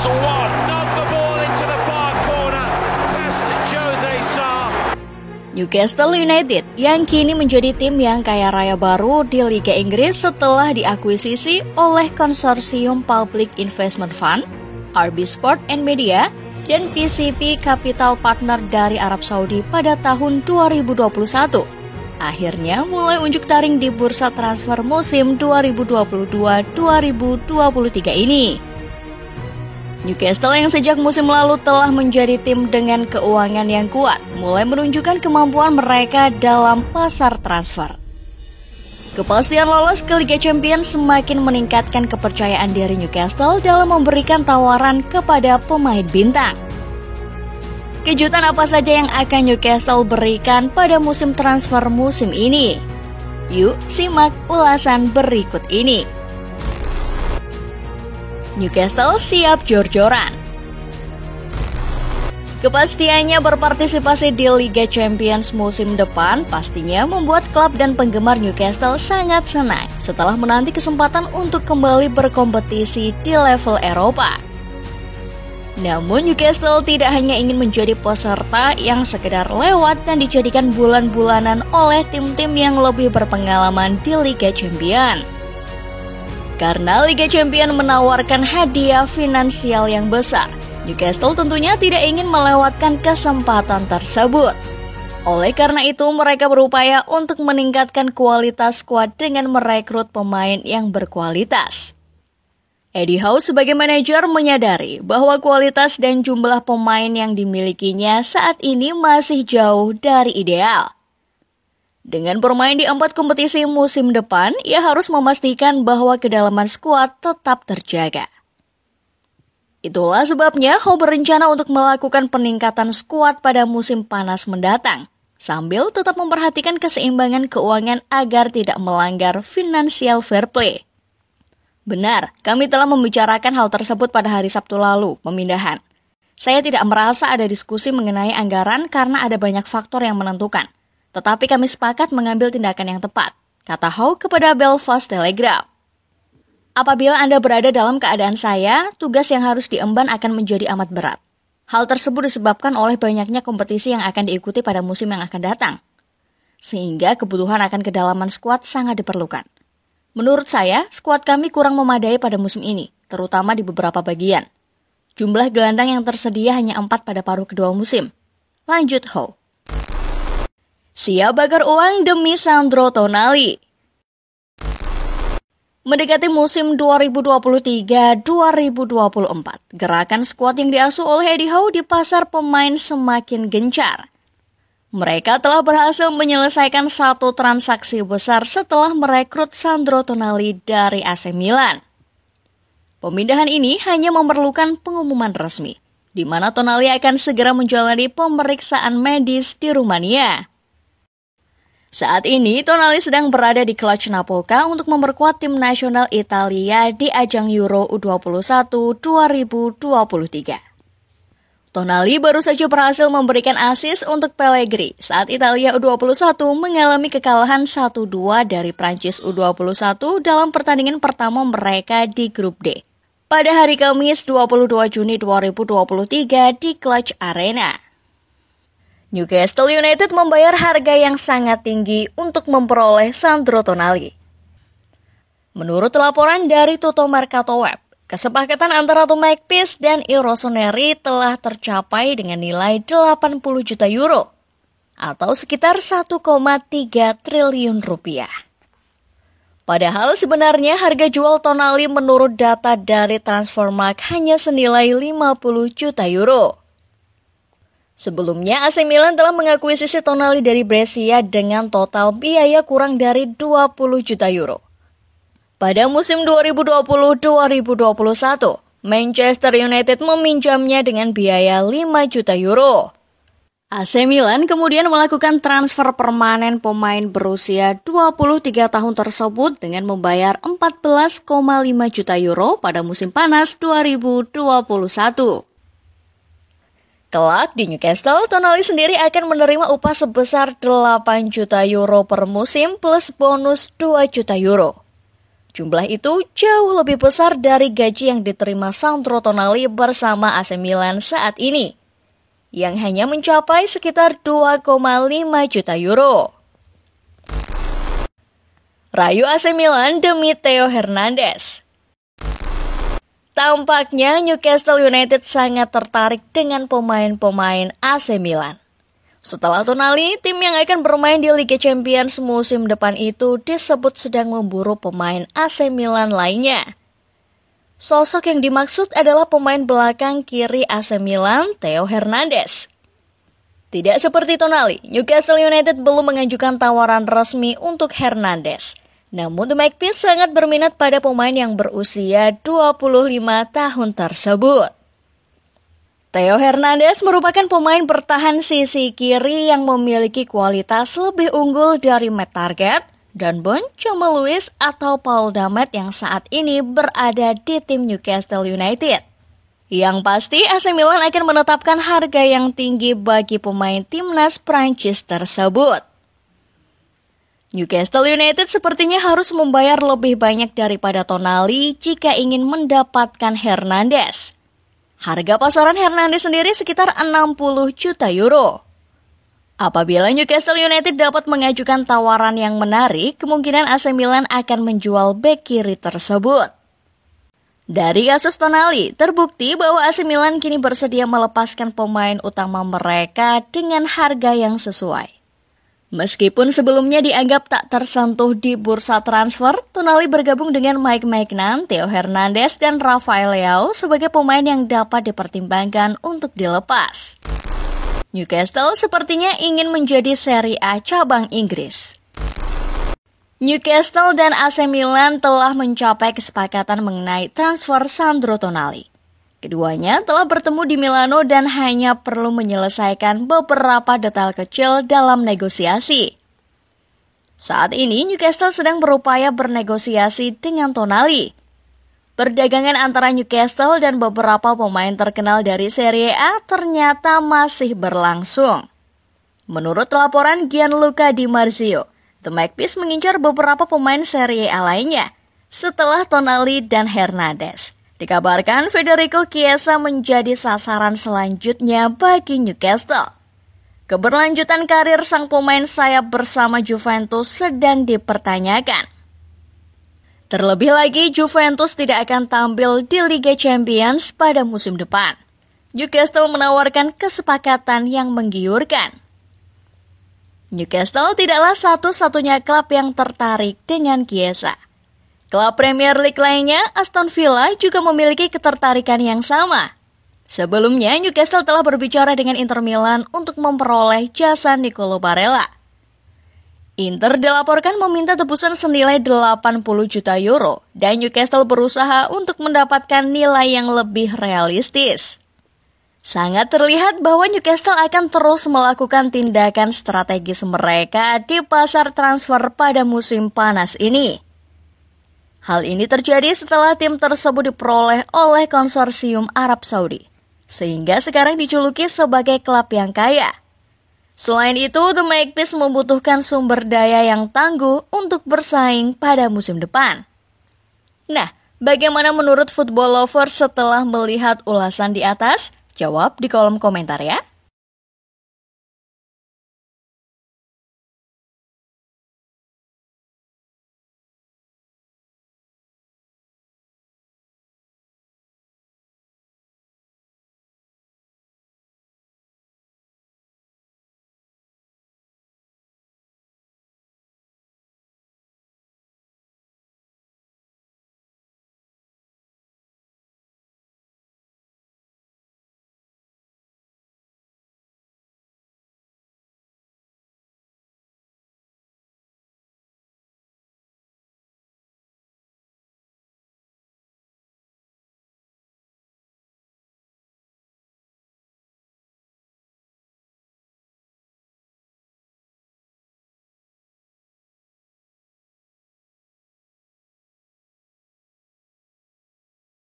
Newcastle won. Knocked the ball into the far corner. Best Jose Sarr. Newcastle United yang kini menjadi tim yang kaya raya baru di Liga Inggris setelah diakuisisi oleh konsorsium Public Investment Fund, RB Sport and Media, dan PCP Capital Partner dari Arab Saudi pada tahun 2021. Akhirnya mulai unjuk taring di bursa transfer musim 2022-2023 ini. Newcastle yang sejak musim lalu telah menjadi tim dengan keuangan yang kuat, mulai menunjukkan kemampuan mereka dalam pasar transfer. Kepastian lolos ke Liga Champions semakin meningkatkan kepercayaan diri Newcastle dalam memberikan tawaran kepada pemain bintang. Kejutan apa saja yang akan Newcastle berikan pada musim transfer musim ini? Yuk simak ulasan berikut ini. Newcastle siap jor-joran. Kepastiannya berpartisipasi di Liga Champions musim depan pastinya membuat klub dan penggemar Newcastle sangat senang setelah menanti kesempatan untuk kembali berkompetisi di level Eropa. Namun Newcastle tidak hanya ingin menjadi peserta yang sekedar lewat dan dijadikan bulan-bulanan oleh tim-tim yang lebih berpengalaman di Liga Champions. Karena Liga Champions menawarkan hadiah finansial yang besar, Newcastle tentunya tidak ingin melewatkan kesempatan tersebut. Oleh karena itu, mereka berupaya untuk meningkatkan kualitas skuad dengan merekrut pemain yang berkualitas. Eddie Howe sebagai manajer menyadari bahwa kualitas dan jumlah pemain yang dimilikinya saat ini masih jauh dari ideal. Dengan bermain di 4 kompetisi musim depan, ia harus memastikan bahwa kedalaman skuad tetap terjaga. Itulah sebabnya Howe berencana untuk melakukan peningkatan skuad pada musim panas mendatang, sambil tetap memperhatikan keseimbangan keuangan agar tidak melanggar financial fair play. Benar, kami telah membicarakan hal tersebut pada hari Sabtu lalu, pemindahan. Saya tidak merasa ada diskusi mengenai anggaran karena ada banyak faktor yang menentukan. Tetapi kami sepakat mengambil tindakan yang tepat, kata Howe kepada Belfast Telegraph. Apabila Anda berada dalam keadaan saya, tugas yang harus diemban akan menjadi amat berat. Hal tersebut disebabkan oleh banyaknya kompetisi yang akan diikuti pada musim yang akan datang. Sehingga kebutuhan akan kedalaman skuad sangat diperlukan. Menurut saya, skuad kami kurang memadai pada musim ini, terutama di beberapa bagian. Jumlah gelandang yang tersedia hanya 4 pada paruh kedua musim. Lanjut Howe. Siap bakar uang demi Sandro Tonali. Mendekati musim 2023-2024, gerakan skuad yang diasuh oleh Eddie Howe di pasar pemain semakin gencar. Mereka telah berhasil menyelesaikan satu transaksi besar setelah merekrut Sandro Tonali dari AC Milan. Pemindahan ini hanya memerlukan pengumuman resmi, di mana Tonali akan segera menjalani pemeriksaan medis di Rumania. Saat ini, Tonali sedang berada di Cluj Napoca untuk memperkuat tim nasional Italia di ajang Euro U21 2023. Tonali baru saja berhasil memberikan assist untuk Pellegrini saat Italia U21 mengalami kekalahan 1-2 dari Prancis U21 dalam pertandingan pertama mereka di Grup D pada hari Kamis 22 Juni 2023 di Cluj Arena. Newcastle United membayar harga yang sangat tinggi untuk memperoleh Sandro Tonali. Menurut laporan dari Tutto Mercato Web, kesepakatan antara The Magpies dan I Rossoneri telah tercapai dengan nilai 80 juta euro atau sekitar 1,3 triliun rupiah. Padahal sebenarnya harga jual Tonali menurut data dari Transfermarkt hanya senilai 50 juta euro. Sebelumnya, AC Milan telah mengakuisisi Tonali dari Brescia dengan total biaya kurang dari 20 juta euro. Pada musim 2020-2021, Manchester United meminjamnya dengan biaya 5 juta euro. AC Milan kemudian melakukan transfer permanen pemain berusia 23 tahun tersebut dengan membayar 14,5 juta euro pada musim panas 2021. Kelak di Newcastle, Tonali sendiri akan menerima upah sebesar 8 juta euro per musim plus bonus 2 juta euro. Jumlah itu jauh lebih besar dari gaji yang diterima Sandro Tonali bersama AC Milan saat ini, yang hanya mencapai sekitar 2,5 juta euro. Rayu AC Milan demi Theo Hernandez. Tampaknya Newcastle United sangat tertarik dengan pemain-pemain AC Milan. Setelah Tonali, tim yang akan bermain di Liga Champions musim depan itu disebut sedang memburu pemain AC Milan lainnya. Sosok yang dimaksud adalah pemain belakang kiri AC Milan, Theo Hernandez. Tidak seperti Tonali, Newcastle United belum mengajukan tawaran resmi untuk Hernandez. Namun The Magpies sangat berminat pada pemain yang berusia 25 tahun tersebut. Theo Hernandez merupakan pemain bertahan sisi kiri yang memiliki kualitas lebih unggul dari Matt Targett, Dan Bond, Jamal Lewis, atau Paul Damet yang saat ini berada di tim Newcastle United. Yang pasti AC Milan akan menetapkan harga yang tinggi bagi pemain timnas Prancis tersebut. Newcastle United sepertinya harus membayar lebih banyak daripada Tonali jika ingin mendapatkan Hernandez. Harga pasaran Hernandez sendiri sekitar 60 juta euro. Apabila Newcastle United dapat mengajukan tawaran yang menarik, kemungkinan AC Milan akan menjual bek kiri tersebut. Dari kasus Tonali, terbukti bahwa AC Milan kini bersedia melepaskan pemain utama mereka dengan harga yang sesuai. Meskipun sebelumnya dianggap tak tersentuh di bursa transfer, Tonali bergabung dengan Mike Maignan, Theo Hernandez, dan Rafael Leao sebagai pemain yang dapat dipertimbangkan untuk dilepas. Newcastle sepertinya ingin menjadi Serie A cabang Inggris. Newcastle dan AC Milan telah mencapai kesepakatan mengenai transfer Sandro Tonali. Keduanya telah bertemu di Milano dan hanya perlu menyelesaikan beberapa detail kecil dalam negosiasi. Saat ini Newcastle sedang berupaya bernegosiasi dengan Tonali. Perdagangan antara Newcastle dan beberapa pemain terkenal dari Serie A ternyata masih berlangsung. Menurut laporan Gianluca Di Marzio, The Magpies mengincar beberapa pemain Serie A lainnya setelah Tonali dan Hernandez. Dikabarkan Federico Chiesa menjadi sasaran selanjutnya bagi Newcastle. Keberlanjutan karir sang pemain sayap bersama Juventus sedang dipertanyakan. Terlebih lagi, Juventus tidak akan tampil di Liga Champions pada musim depan. Newcastle menawarkan kesepakatan yang menggiurkan. Newcastle tidaklah satu-satunya klub yang tertarik dengan Chiesa. Klub Premier League lainnya, Aston Villa, juga memiliki ketertarikan yang sama. Sebelumnya, Newcastle telah berbicara dengan Inter Milan untuk memperoleh jasa Nicolo Barella. Inter dilaporkan meminta tebusan senilai 80 juta euro, dan Newcastle berusaha untuk mendapatkan nilai yang lebih realistis. Sangat terlihat bahwa Newcastle akan terus melakukan tindakan strategis mereka di pasar transfer pada musim panas ini. Hal ini terjadi setelah tim tersebut diperoleh oleh konsorsium Arab Saudi, sehingga sekarang dijuluki sebagai klub yang kaya. Selain itu, The Magpies membutuhkan sumber daya yang tangguh untuk bersaing pada musim depan. Nah, bagaimana menurut football lovers setelah melihat ulasan di atas? Jawab di kolom komentar ya.